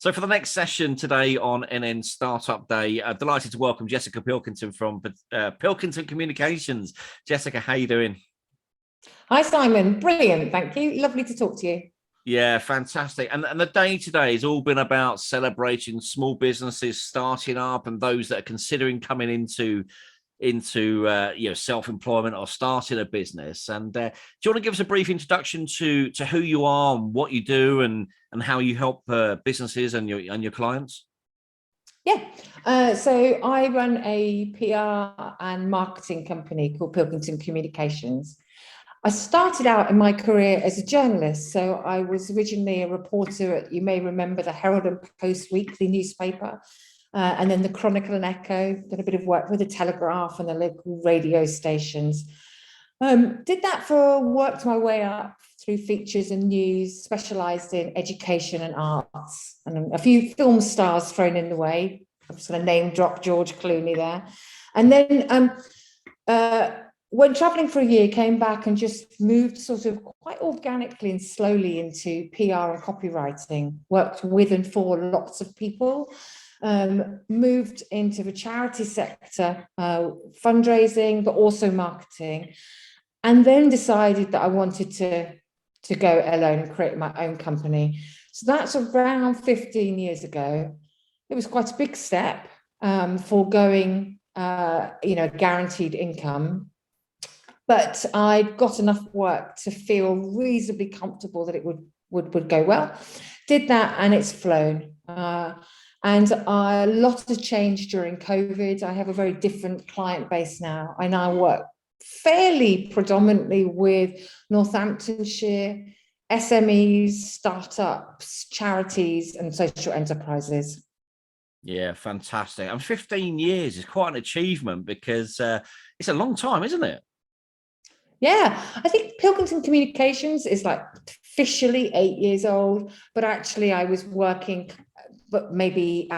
So for the next session today on NN Startup Day, delighted to welcome Jessica Pilkington from Pilkington Communications. Jessica, how you doing? Hi, Simon. Brilliant. Thank you. Lovely to talk to you. Yeah, fantastic. And the day today has all been about celebrating small businesses starting up and those that are considering coming into self-employment or starting a business. And do you want to give us a brief introduction to who you are and what you do and how you help businesses and your clients? Yeah. So I run a PR and marketing company called Pilkington Communications. I started out in my career as a journalist. So I was originally a reporter at, you may remember, the Herald and Post weekly newspaper, and then the Chronicle and Echo. Did a bit of work with the Telegraph and the local radio stations. Did that worked my way up through features and news, specialised in education and arts, and a few film stars thrown in the way. I'm just going to name drop George Clooney there. And then when traveling for a year, came back and just moved sort of quite organically and slowly into PR and copywriting, worked with and for lots of people, moved into the charity sector, fundraising, but also marketing, and then decided that I wanted to go alone and create my own company. So that's around 15 years ago. It was quite a big step, foregoing, guaranteed income. But I got enough work to feel reasonably comfortable that it would go well. Did that, and it's flown. And a lot has changed during COVID. I have a very different client base now. I now work fairly predominantly with Northamptonshire SMEs, startups, charities, and social enterprises. Yeah, fantastic. And 15 years is quite an achievement because it's a long time, isn't it? Yeah, I think Pilkington Communications is like officially 8 years old, but actually I was working, but maybe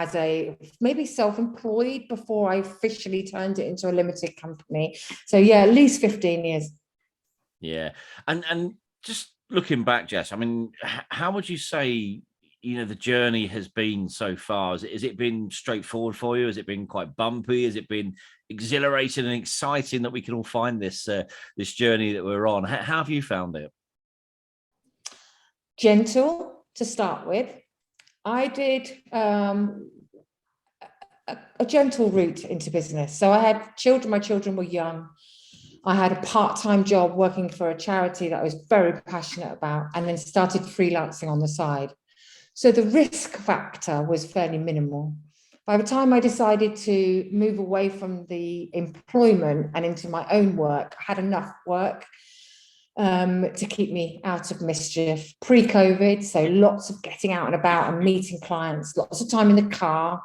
self-employed before I officially turned it into a limited company. So yeah, at least 15 years. Yeah, and just looking back, Jess, I mean, how would you say the journey has been so far? Has it been straightforward for you? Has it been quite bumpy? Has it been exhilarating and exciting that we can all find this journey that we're on? How have you found it? Gentle to start with. I did a gentle route into business. So I had children. My children were young. I had a part-time job working for a charity that I was very passionate about, and then started freelancing on the side. So the risk factor was fairly minimal. By the time I decided to move away from the employment and into my own work, I had enough work to keep me out of mischief pre-COVID. So lots of getting out and about and meeting clients, lots of time in the car.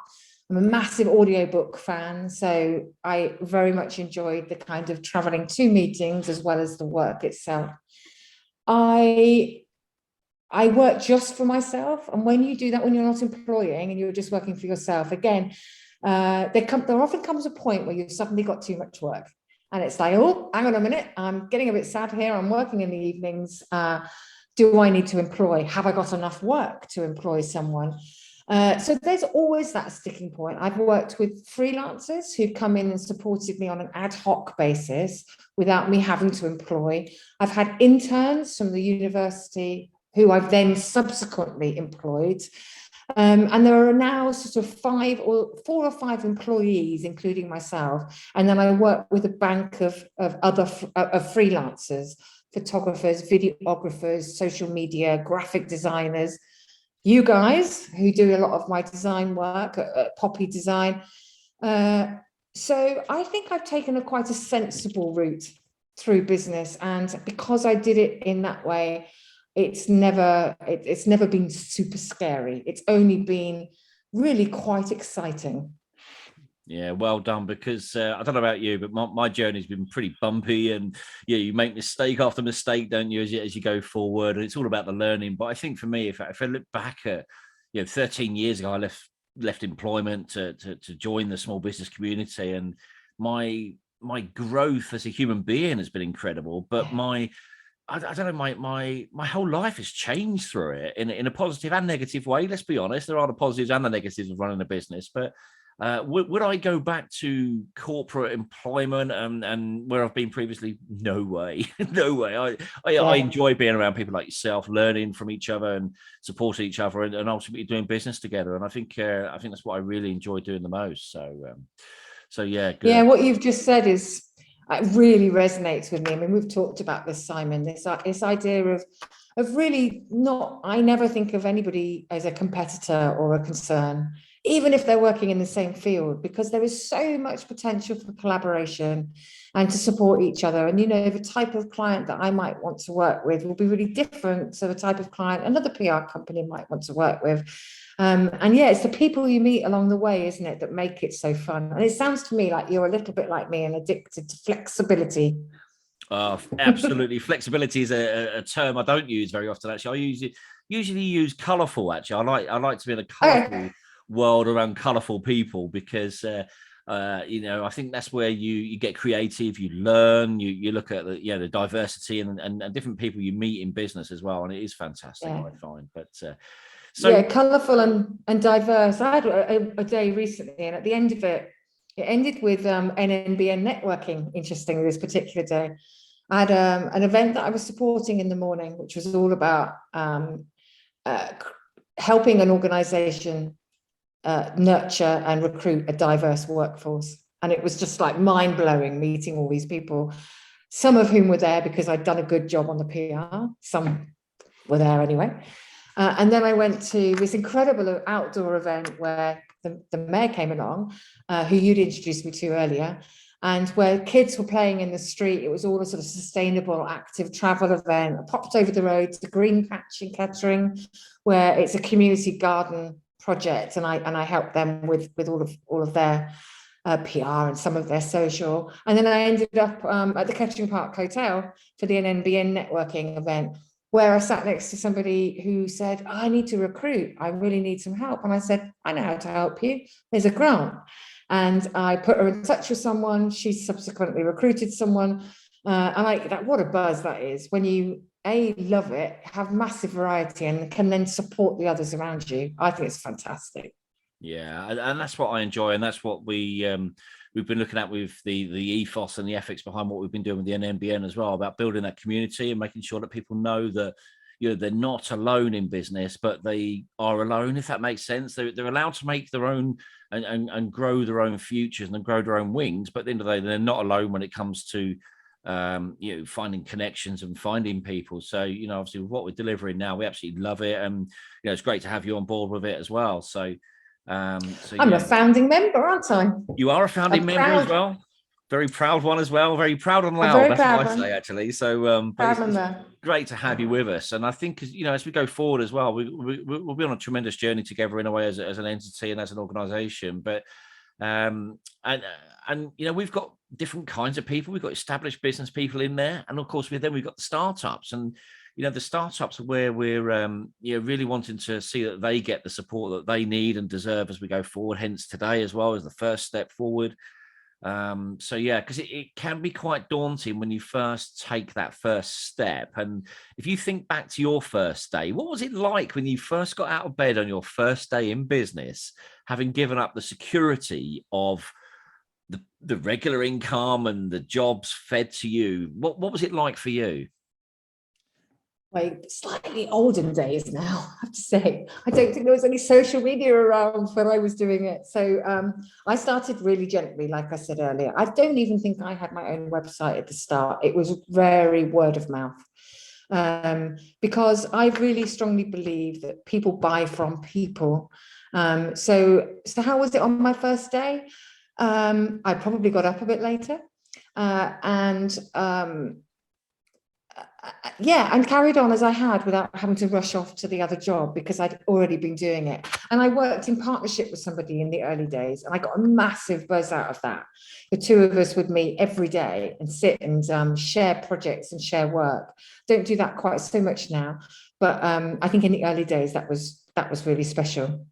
I'm a massive audiobook fan, so I very much enjoyed the kind of traveling to meetings as well as the work itself. I work just for myself, and when you do that, when you're not employing and you're just working for yourself, again, there often comes a point where you've suddenly got too much work, and it's like, oh, hang on a minute, I'm getting a bit sad here. I'm working in the evenings. Do I need to employ? Have I got enough work to employ someone? So there's always that sticking point. I've worked with freelancers who come in and supported me on an ad hoc basis without me having to employ. I've had interns from the university who I've then subsequently employed. And there are now sort of 4 or 5 employees, including myself. And then I work with a bank of other freelancers, photographers, videographers, social media, graphic designers, you guys who do a lot of my design work at Poppy Design. So I think I've taken quite a sensible route through business. And because I did it in that way, it's never been super scary. It's only been really quite exciting. Yeah, well done, because I don't know about you, but my journey's been pretty bumpy, and you make mistake after mistake, don't you, as you go forward, and it's all about the learning. But I think for me, if I look back at 13 years ago, I left employment to join the small business community, and my growth as a human being has been incredible, but my I don't know, my whole life has changed through it in a positive and negative way. Let's be honest, there are the positives and the negatives of running a business. But would I go back to corporate employment and where I've been previously? No way, no way. I Yeah. enjoy being around people like yourself, learning from each other and supporting each other, and ultimately doing business together. And I think that's what I really enjoy doing the most. So yeah, Yeah, good. what you've just said is it really resonates with me. I mean, we've talked about this, Simon, this idea of really not, I never think of anybody as a competitor or a concern, even if they're working in the same field, because there is so much potential for collaboration and to support each other. And, you know, the type of client that I might want to work with will be really different to the type of client another PR company might want to work with. And yeah, it's the people you meet along the way, isn't it, that make it so fun. And it sounds to me like you're a little bit like me and addicted to flexibility. Absolutely. Flexibility is a term I don't use very often. Actually, usually use colourful. Actually, I like to be in a colourful Okay. world around colourful people because I think that's where you get creative, you learn, you look at the diversity and different people you meet in business as well, and it is fantastic, Yeah. I find. But Yeah, so colourful and diverse. I had a day recently, and at the end of it, it ended with NNBN networking. Interesting, this particular day, I had an event that I was supporting in the morning, which was all about uh, helping an organisation nurture and recruit a diverse workforce. And it was just like mind blowing meeting all these people, some of whom were there because I'd done a good job on the PR. Some were there anyway. And then I went to this incredible outdoor event where the mayor came along, who you'd introduced me to earlier, and where kids were playing in the street. It was all a sort of sustainable, active travel event. I popped over the road to Green Patch in Kettering, where it's a community garden project, and I helped them with all of their PR and some of their social. And then I ended up at the Kettering Park Hotel for the NNBN networking event, where I sat next to somebody who said, I need to recruit. I really need some help. And I said, I know how to help you. There's a grant. And I put her in touch with someone. She subsequently recruited someone. What a buzz that is when you love it, have massive variety and can then support the others around you. I think it's fantastic. yeah, and that's what I enjoy, and that's what we've been looking at with the ethos and the ethics behind what we've been doing with the NNBN as well, about building that community and making sure that people know that they're not alone in business, but they are alone, if that makes sense. They're allowed to make their own and grow their own futures and grow their own wings, but at the end of the day, they're not alone when it comes to finding connections and finding people. So obviously with what we're delivering now, we absolutely love it, and it's great to have you on board with it as well. So I'm a yeah, founding member, aren't I? you are a founding member as well. Very proud one as well. Very proud and A loud. very That's what proud I say, one. actually. So, but Proud it's member. great to have you with us. And I think, as we go forward as well, we'll be on a tremendous journey together in a way as an entity and as an organisation. But and we've got different kinds of people. We've got established business people in there, and of course we've got the startups. And the startups are where we're really wanting to see that they get the support that they need and deserve as we go forward. Hence today as well as the first step forward. So yeah, because it can be quite daunting when you first take that first step. And if you think back to your first day, what was it like when you first got out of bed on your first day in business, having given up the security of the regular income and the jobs fed to you? What was it like for you? Like slightly olden days now, I have to say. I don't think there was any social media around when I was doing it. So I started really gently, like I said earlier. I don't even think I had my own website at the start. It was very word of mouth. Because I really strongly believe that people buy from people. So how was it on my first day? I probably got up a bit later. And yeah, and carried on as I had without having to rush off to the other job because I'd already been doing it. And I worked in partnership with somebody in the early days, and I got a massive buzz out of that. The two of us would meet every day and sit and share projects and share work. Don't do that quite so much now, but I think in the early days that was really special.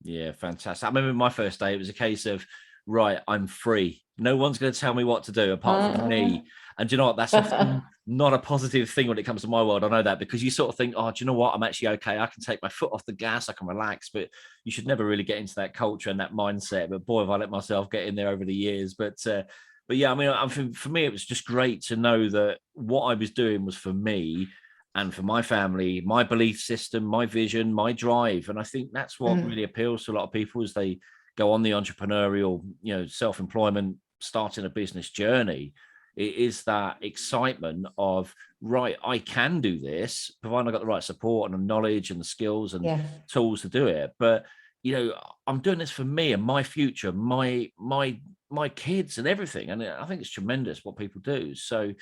Yeah, fantastic. I remember my first day, it was a case of right, I'm free. No one's going to tell me what to do apart from Uh, me. And do you know what? That's often not a positive thing when it comes to my world. I know that, because you sort of think, oh, do you know what? I'm actually okay. I can take my foot off the gas. I can relax. But you should never really get into that culture and that mindset. But boy, have I let myself get in there over the years. But yeah, I mean, for me, it was just great to know that what I was doing was for me and for my family, my belief system, my vision, my drive. And I think that's what mm, really appeals to a lot of people as they go on the entrepreneurial, self-employment, starting a business journey. It is that excitement of, right, I can do this, provided I got the right support and the knowledge and the skills and yeah. tools to do it. But I'm doing this for me and my future, my kids and everything. And I think it's tremendous what people do. So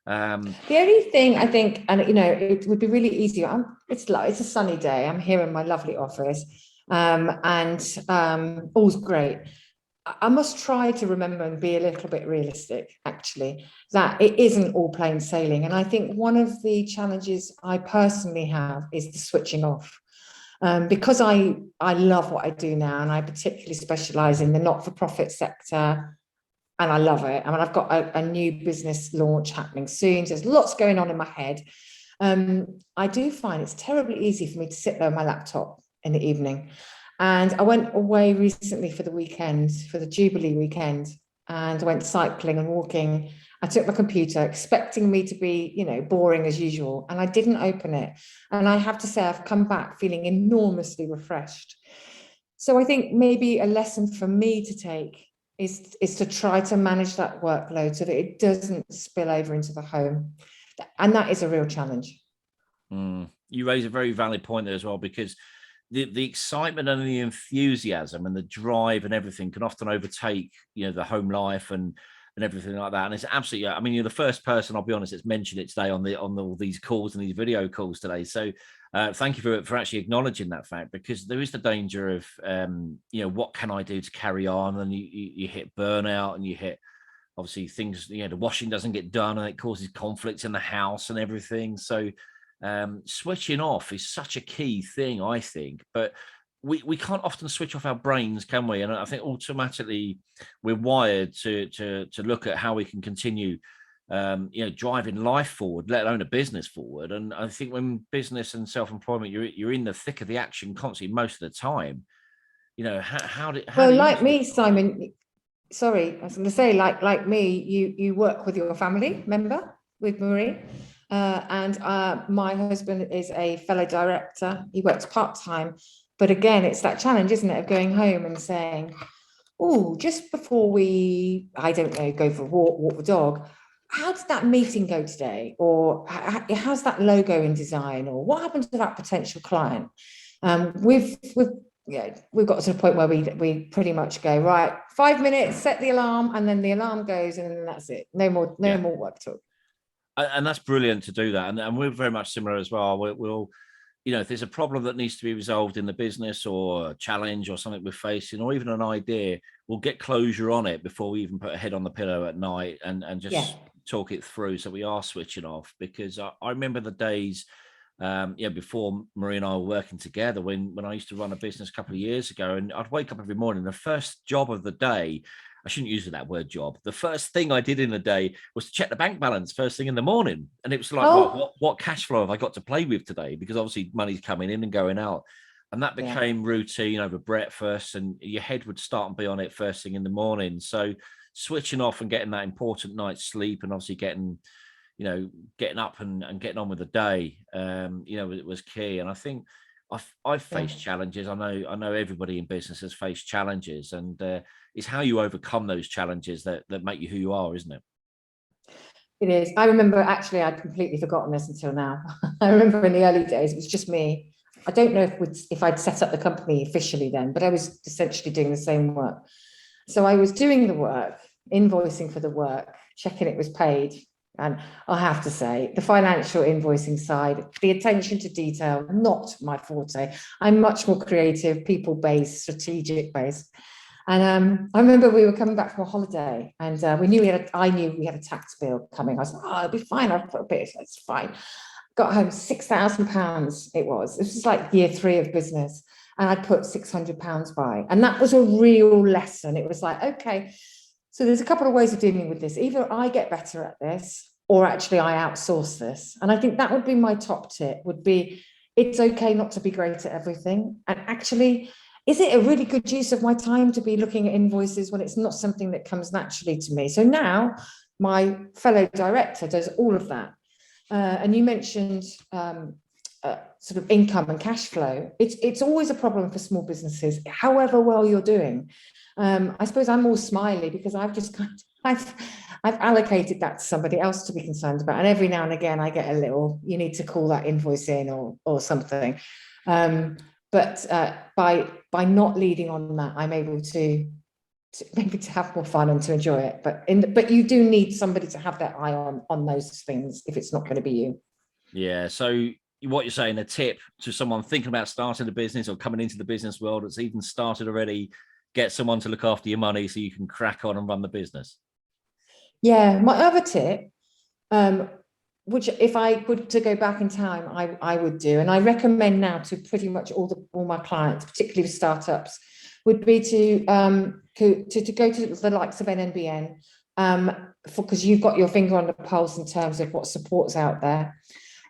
The only thing I think, and it would be really easy. It's a sunny day. I'm here in my lovely office, and all's great. I must try to remember and be a little bit realistic, actually, that it isn't all plain sailing. And I think one of the challenges I personally have is the switching off. Because I love what I do now, and I particularly specialise in the not-for-profit sector, and I love it. I mean, I've got a new business launch happening soon. So there's lots going on in my head. I do find it's terribly easy for me to sit there on my laptop in the evening. And I went away recently for the weekend, for the Jubilee weekend, and I went cycling and walking. I took my computer, expecting me to be, boring as usual, and I didn't open it. And I have to say, I've come back feeling enormously refreshed. So I think maybe a lesson for me to take is to try to manage that workload so that it doesn't spill over into the home. And that is a real challenge. You raise a very valid point there as well, because the excitement and the enthusiasm and the drive and everything can often overtake the home life and everything like that. And it's absolutely, I mean, you're the first person, I'll be honest, that's mentioned it today on all these calls and these video calls today. So thank you for actually acknowledging that fact, because there is the danger of what can I do to carry on, and you hit burnout, and you hit obviously things, the washing doesn't get done and it causes conflicts in the house and everything. So switching off is such a key thing, I think. But we can't often switch off our brains, can we? And I think automatically we're wired to look at how we can continue driving life forward, let alone a business forward. And I think when business and self-employment, you're in the thick of the action constantly most of the time. How do Well, you like me, Simon, sorry, I was going to say, like me, you work with your family member, with Marie. And my husband is a fellow director. He works part-time. But again, it's that challenge, isn't it, of going home and saying, oh, just before we, I don't know, go for a walk the dog, how did that meeting go today? Or how's that logo in design? Or what happened to that potential client? We've got to the point where we pretty much go, right, 5 minutes, set the alarm, and then the alarm goes, and then that's it. No more work talk. And that's brilliant to do that. And we're very much similar as well. We'll if there's a problem that needs to be resolved in the business, or a challenge or something we're facing, or even an idea, we'll get closure on it before we even put a head on the pillow at night and just talk it through. So we are switching off, because I remember the days, before Marie and I were working together, when I used to run a business a couple of years ago, and I'd wake up every morning, the first job of the day, I shouldn't use that word job. The first thing I did in the day was to check the bank balance first thing in the morning. And it was like, right, what cash flow have I got to play with today? Because obviously money's coming in and going out. And that became routine over breakfast, and your head would start and be on it first thing in the morning. So switching off and getting that important night's sleep, and obviously getting up and getting on with the day, it was key. And I think I've faced challenges. I know everybody in business has faced challenges, and it's how you overcome those challenges that make you who you are, isn't it? It is. I remember, actually, I'd completely forgotten this until now. I remember in the early days, it was just me. I don't know if I'd set up the company officially then, but I was essentially doing the same work. So I was doing the work, invoicing for the work, checking it was paid. And I have to say, the financial invoicing side, the attention to detail, not my forte. I'm much more creative, people-based, strategic-based. And I remember we were coming back from a holiday, and I knew we had a tax bill coming. I was like, oh, it'll be fine. I've put a bit, it's fine. Got home, £6,000 it was. This was like year 3 of business. and I'd put £600 by. And that was a real lesson. It was like, okay, so there's a couple of ways of dealing with this. Either I get better at this, or actually I outsource this. And I think that would be my top tip, would be, it's okay not to be great at everything. And actually, is it a really good use of my time to be looking at invoices when it's not something that comes naturally to me? So now my fellow director does all of that. And you mentioned sort of income and cash flow. It's always a problem for small businesses, however well you're doing. I suppose I'm more smiley because I've allocated that to somebody else to be concerned about. And every now and again, I get a little, you need to call that invoice in or something. But by not leading on that, I'm able to maybe to have more fun and to enjoy it. But you do need somebody to have their eye on those things if it's not going to be you. Yeah. So what you're saying, a tip to someone thinking about starting a business or coming into the business world that's even started already, get someone to look after your money so you can crack on and run the business. Yeah. My other tip, which if I were to go back in time, I would do, and I recommend now to pretty much all my clients, particularly with startups, would be to go to the likes of NNBN, because you've got your finger on the pulse in terms of what support's out there,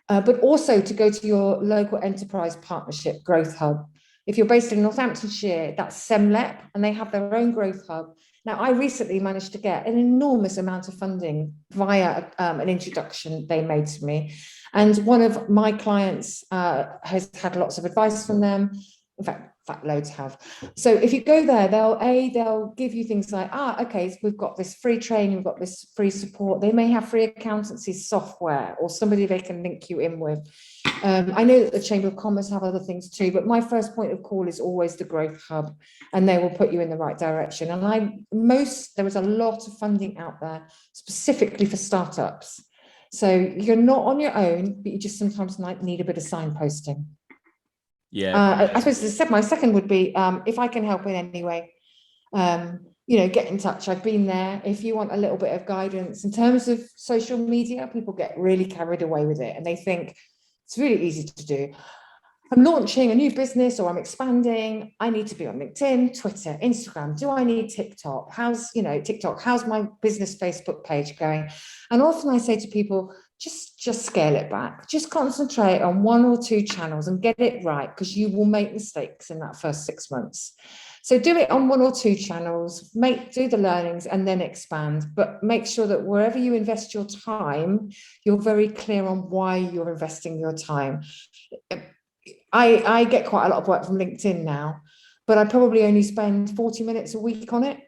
but also to go to your local enterprise partnership growth hub. If you're based in Northamptonshire, that's SEMLEP, and they have their own growth hub. Now, I recently managed to get an enormous amount of funding via an introduction they made to me. And one of my clients has had lots of advice from them. In fact, loads have. So if you go there, they'll give you things like, okay, we've got this free training, we've got this free support. They may have free accountancy software or somebody they can link you in with. I know that the Chamber of Commerce have other things too, but my first point of call is always the Growth Hub, and they will put you in the right direction. And there is a lot of funding out there specifically for startups. So you're not on your own, but you just sometimes need a bit of signposting. Yeah. I suppose my second would be, if I can help in any way, get in touch. I've been there. If you want a little bit of guidance in terms of social media, people get really carried away with it and they think it's really easy to do. I'm launching a new business or I'm expanding. I need to be on LinkedIn, Twitter, Instagram. Do I need TikTok? How's TikTok? How's my business Facebook page going? And often I say to people, just scale it back. Just concentrate on one or two channels and get it right, because you will make mistakes in that first 6 months. So do it on one or two channels, do the learnings and then expand, but make sure that wherever you invest your time, you're very clear on why you're investing your time. I get quite a lot of work from LinkedIn now, but I probably only spend 40 minutes a week on it.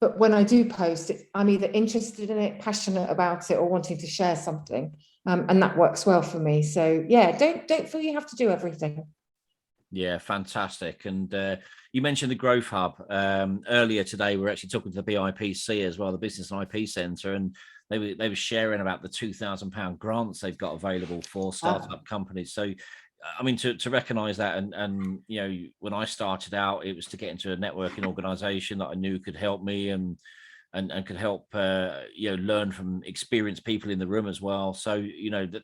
But when I do post, I'm either interested in it, passionate about it, or wanting to share something. And that works well for me. So yeah, don't feel you have to do everything. Yeah, fantastic. And you mentioned the Growth Hub earlier today. We're actually talking to the BIPC as well, the Business and IP Centre, and they were sharing about the £2,000 grants they've got available for startup companies. So, I mean, to recognise that, and when I started out, it was to get into a networking organisation that I knew could help me and could help learn from experienced people in the room as well. So that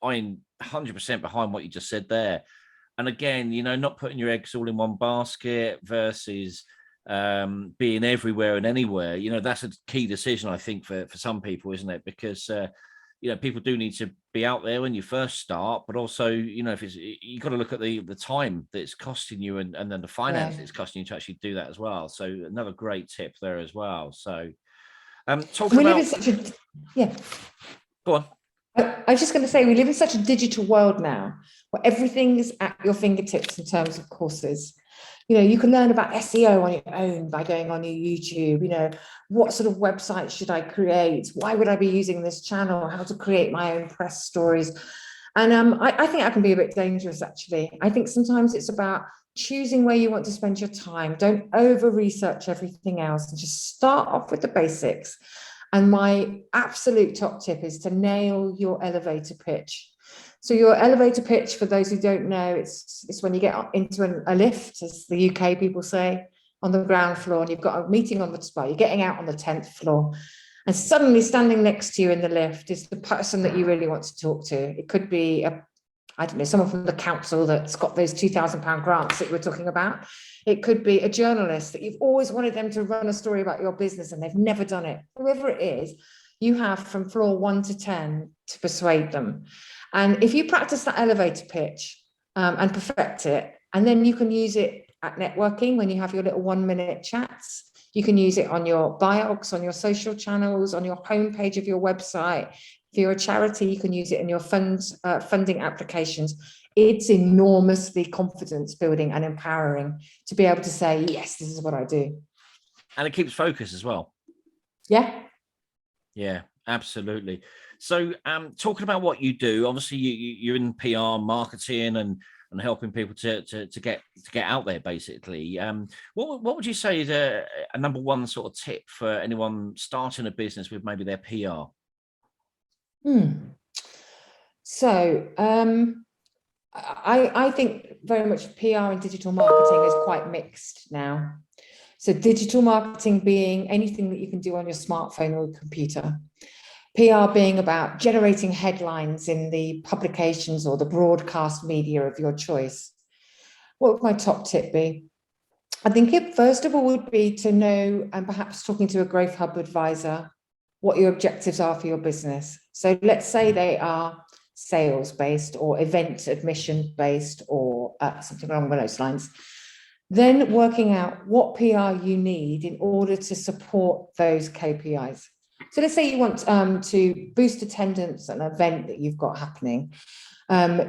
I'm 100% behind what you just said there. And again, not putting your eggs all in one basket versus being everywhere and anywhere. That's a key decision, I think, for some people, isn't it? Because people do need to be out there when you first start, but also, if you've got to look at the time that it's costing you and then the finance it's costing you to actually do that as well. So another great tip there as well. So talking about go on. I was just going to say, we live in such a digital world now where everything is at your fingertips in terms of courses. You can learn about SEO on your own by going on your YouTube. What sort of website should I create? Why would I be using this channel? How to create my own press stories? And I think that can be a bit dangerous, actually. I think sometimes it's about choosing where you want to spend your time. Don't over-research everything else and just start off with the basics. And my absolute top tip is to nail your elevator pitch. So your elevator pitch, for those who don't know, it's when you get into a lift, as the UK people say, on the ground floor, and you've got a meeting on the spot, you're getting out on the 10th floor, and suddenly standing next to you in the lift is the person that you really want to talk to. It could be a I don't know, someone from the council that's got those £2,000 grants that you were talking about. It could be a journalist that you've always wanted them to run a story about your business and they've never done it. Whoever it is, you have from floor 1 to 10 to persuade them. And if you practice that elevator pitch and perfect it, and then you can use it at networking when you have your little 1-minute chats. You can use it on your biogs, on your social channels, on your homepage of your website. If you're a charity, you can use it in your funding applications. It's enormously confidence building and empowering to be able to say, yes, this is what I do. And it keeps focus as well. Yeah. Yeah, absolutely. So talking about what you do, obviously you're in PR marketing and helping people to get out there, basically. What would you say is a number one sort of tip for anyone starting a business with maybe their PR? So I think very much PR and digital marketing is quite mixed now. So digital marketing being anything that you can do on your smartphone or computer. PR being about generating headlines in the publications or the broadcast media of your choice. What would my top tip be? I think it first of all would be to know, and perhaps talking to a Growth Hub advisor, what your objectives are for your business. So let's say they are sales based or event admission based or something along those lines. Then working out what PR you need in order to support those KPIs. So let's say you want to boost attendance at an event that you've got happening.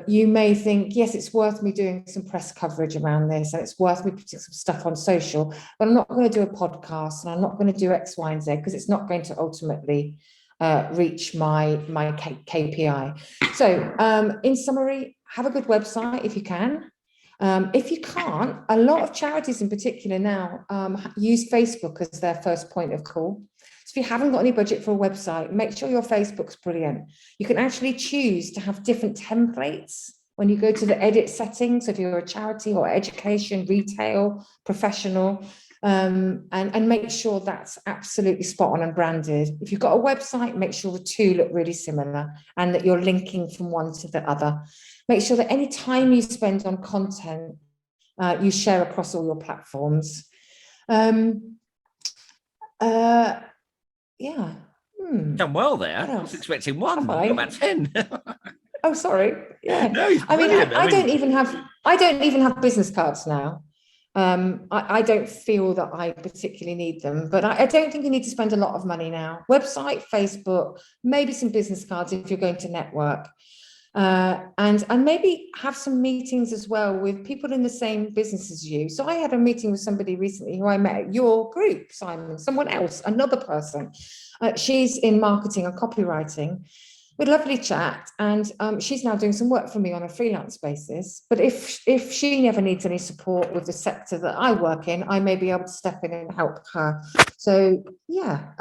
You may think, yes, it's worth me doing some press coverage around this and it's worth me putting some stuff on social, but I'm not going to do a podcast and I'm not going to do X, Y, and Z because it's not going to ultimately reach my KPI. So in summary, have a good website if you can. If you can't, a lot of charities in particular now use Facebook as their first point of call. So if you haven't got any budget for a website, make sure your Facebook's brilliant. You can actually choose to have different templates when you go to the edit settings, if you're a charity or education, retail, professional, and make sure that's absolutely spot on and branded. If you've got a website, make sure the two look really similar and that you're linking from one to the other. Make sure that any time you spend on content, you share across all your platforms. Yeah. Done well there. I was expecting one. Have I? About 10. Oh, sorry. Yeah. No, I mean, I don't even have business cards now. I don't feel that I particularly need them, but I don't think you need to spend a lot of money now. Website, Facebook, maybe some business cards if you're going to network. And maybe have some meetings as well with people in the same business as you. So I had a meeting with somebody recently who I met at your group, Simon, someone else, another person. She's in marketing and copywriting. We had a lovely chat, and she's now doing some work for me on a freelance basis. But if she never needs any support with the sector that I work in, I may be able to step in and help her. So yeah,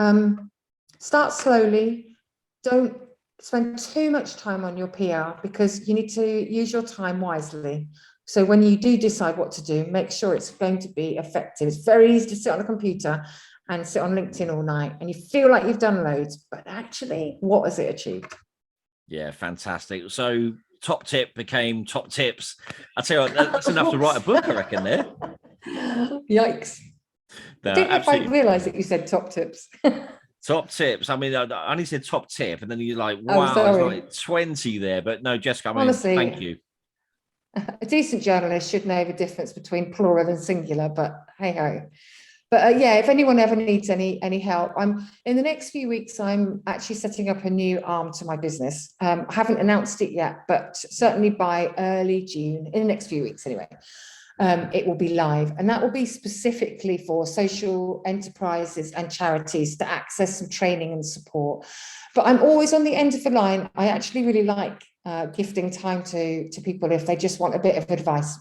start slowly. Don't spend too much time on your PR because you need to use your time wisely. So when you do decide what to do, make sure it's going to be effective. It's very easy to sit on a computer and sit on LinkedIn all night and you feel like you've done loads, but actually, what has it achieved? Yeah, fantastic. So top tip became top tips. I tell you what, that's enough to write a book, I reckon, there. Yikes. No, I don't know absolutely. if I realised that you said top tips. Top tips. I mean, I only said top tip, and then you're like, Oh, wow, sorry. there's like 20 there. But no, Jessica, I mean, Honestly, thank you. a decent journalist should know the difference between plural and singular, but hey ho. But yeah, if anyone ever needs any help, I'm in the next few weeks. I'm actually setting up a new arm to my business. I haven't announced it yet, but certainly by early June, in the next few weeks anyway, it will be live, and that will be specifically for social enterprises and charities to access some training and support. But I'm always on the end of the line. I actually really like gifting time to people if they just want a bit of advice.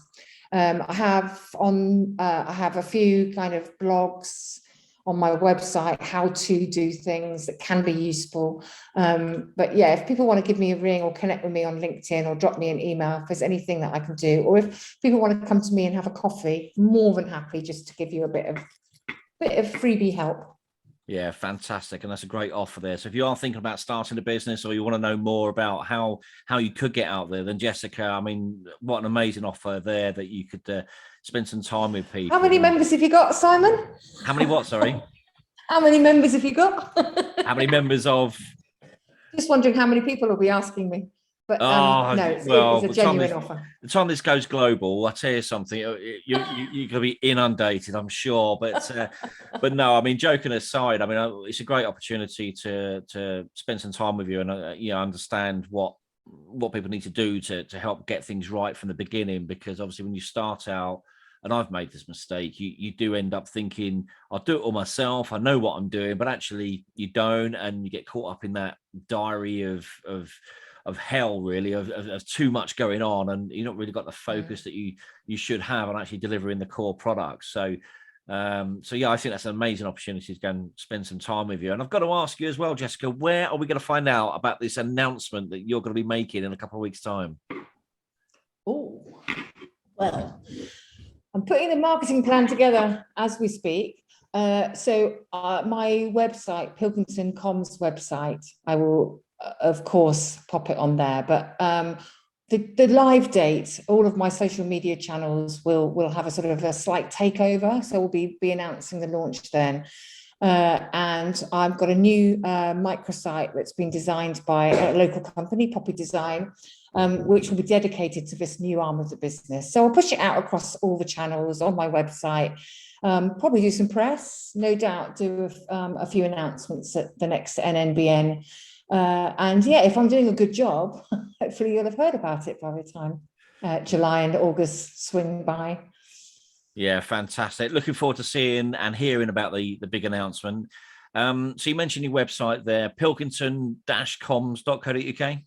I have a few kind of blogs on my website, how to do things that can be useful. But yeah, if people want to give me a ring or connect with me on LinkedIn or drop me an email, if there's anything that I can do, or if people want to come to me and have a coffee, more than happy just to give you a bit of freebie help. Yeah, fantastic. And that's a great offer there. So if you are thinking about starting a business or you want to know more about how you could get out there, then Jessica, I mean, what an amazing offer there that you could spend some time with How people. many members have you got, Simon? How many what, sorry? How many members have you got? How many members of... Just wondering how many people will be asking me. But Oh, no, it's well, a genuine offer. the time this goes global, I tell you something, you're going to be inundated, I'm sure. But no, I mean, joking aside, I mean, it's a great opportunity to spend some time with you and understand what people need to do to help get things right from the beginning. Because obviously, when you start out, and I've made this mistake, you do end up thinking, I'll do it all myself. I know what I'm doing, but actually you don't, and you get caught up in that diary of hell, really, of too much going on, and you've not really got the focus that you should have on actually delivering the core product. So yeah, I think that's an amazing opportunity to go and spend some time with you. And I've got to ask you as well, Jessica, where are we going to find out about this announcement that you're going to be making in a couple of weeks' time? Oh, well, I'm putting the marketing plan together as we speak. So my website, Pilkington Comms website, I will, of course, pop it on there. But the live date, all of my social media channels will have a sort of a slight takeover. So we'll be announcing the launch then. And I've got a new microsite that's been designed by a local company, Poppy Design, which will be dedicated to this new arm of the business. So I'll push it out across all the channels on my website, probably do some press, no doubt do a few announcements at the next NNBN. And yeah, if I'm doing a good job, hopefully you'll have heard about it by the time July and August swing by. Yeah, fantastic. Looking forward to seeing and hearing about the big announcement. So you mentioned your website there, pilkington-comms.co.uk.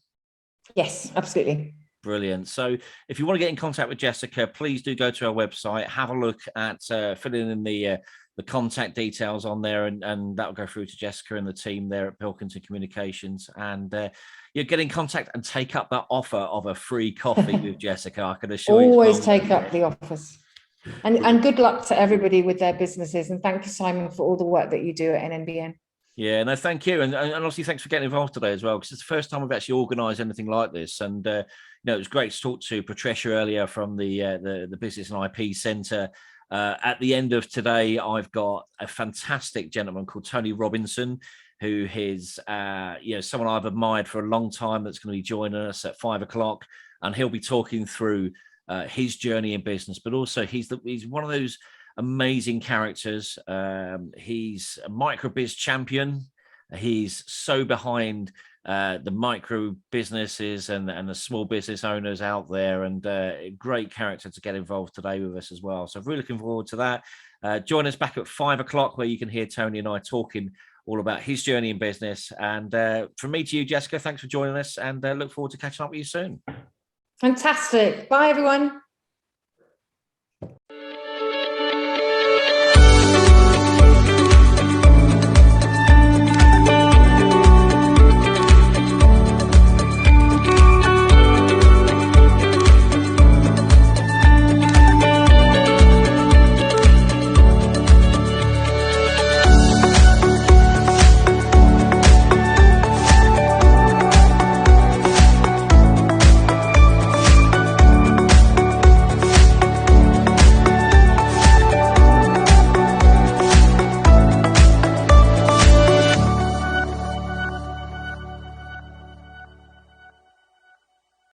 Yes, absolutely. Brilliant. So if you want to get in contact with Jessica, please do go to our website, have a look at filling in the contact details on there, and that'll go through to Jessica and the team there at Pilkington Communications. And you get in contact and take up that offer of a free coffee with Jessica. I can assure you. Always take up the offers. And good luck to everybody with their businesses. And thank you, Simon, for all the work that you do at NNBN. Yeah, no, thank you. And obviously, thanks for getting involved today as well, because it's the first time we've actually organised anything like this. And, it was great to talk to Patricia earlier from the Business and IP Centre. At the end of today, I've got a fantastic gentleman called Tony Robinson, who is, someone I've admired for a long time, that's going to be joining us at 5 o'clock. And he'll be talking through his journey in business, but also he's one of those amazing characters. He's a micro biz champion. He's so behind the micro businesses and the small business owners out there, and a great character to get involved today with us as well. So I'm really looking forward to that. Join us back at 5 o'clock, where you can hear Tony and I talking all about his journey in business. And from me to you, Jessica, thanks for joining us, and look forward to catching up with you soon. Fantastic. Bye, everyone.